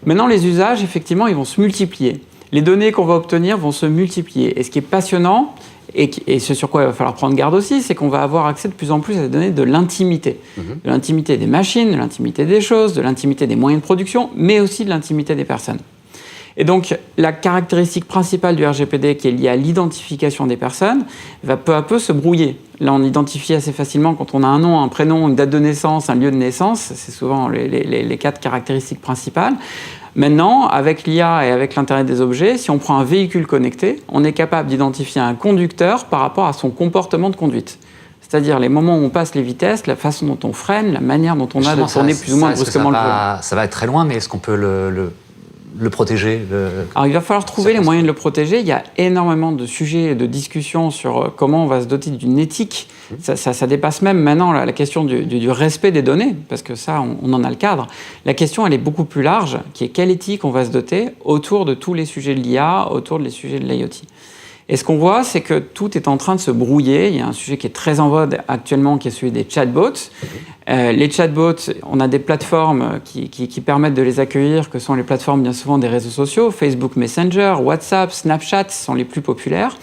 Maintenant, les usages, effectivement, ils vont se multiplier. Les données qu'on va obtenir vont se multiplier. Et ce qui est passionnant, et ce sur quoi il va falloir prendre garde aussi, c'est qu'on va avoir accès de plus en plus à des données de l'intimité. De l'intimité des machines, de l'intimité des choses, de l'intimité des moyens de production, mais aussi de l'intimité des personnes. Et donc, la caractéristique principale du RGPD qui est liée à l'identification des personnes va peu à peu se brouiller. Là, on identifie assez facilement quand on a un nom, un prénom, une date de naissance, un lieu de naissance. C'est souvent les 4 caractéristiques principales. Maintenant, avec l'IA et avec l'Internet des objets, si on prend un véhicule connecté, on est capable d'identifier un conducteur par rapport à son comportement de conduite. C'est-à-dire les moments où on passe les vitesses, la façon dont on freine, la manière dont on a de tourner plus ou moins brusquement le volant. Ça va être très loin, mais est-ce qu'on peut le protéger Alors, il va falloir trouver les moyens de le protéger. Il y a énormément de sujets et de discussions sur comment on va se doter d'une éthique. Ça dépasse même maintenant la question du respect des données, parce que ça, on en a le cadre. La question, elle est beaucoup plus large, qui est quelle éthique on va se doter autour de tous les sujets de l'IA, autour des sujets de l'IoT. Et ce qu'on voit, c'est que tout est en train de se brouiller. Il y a un sujet qui est très en vogue actuellement, qui est celui des chatbots. Les chatbots, on a des plateformes qui permettent de les accueillir, que sont les plateformes bien souvent des réseaux sociaux. Facebook Messenger, WhatsApp, Snapchat sont les plus populaires.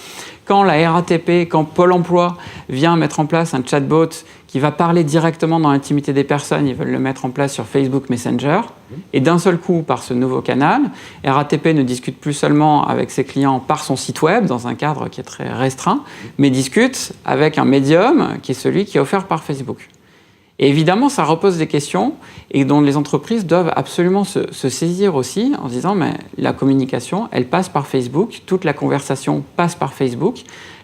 Quand la RATP, quand Pôle emploi vient mettre en place un chatbot qui va parler directement dans l'intimité des personnes, ils veulent le mettre en place sur Facebook Messenger. Et d'un seul coup, par ce nouveau canal, RATP ne discute plus seulement avec ses clients par son site web, dans un cadre qui est très restreint, mais discute avec un médium qui est celui qui est offert par Facebook. Et évidemment, ça repose des questions et dont les entreprises doivent absolument se saisir aussi en se disant mais la communication, elle passe par Facebook, toute la conversation passe par Facebook,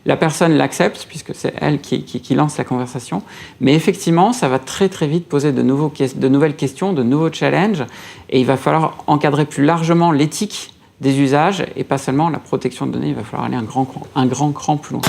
la personne l'accepte puisque c'est elle qui lance la conversation, mais effectivement, ça va très très vite poser de nouvelles questions, de nouveaux challenges et il va falloir encadrer plus largement l'éthique des usages et pas seulement la protection de données, il va falloir aller un grand cran plus loin.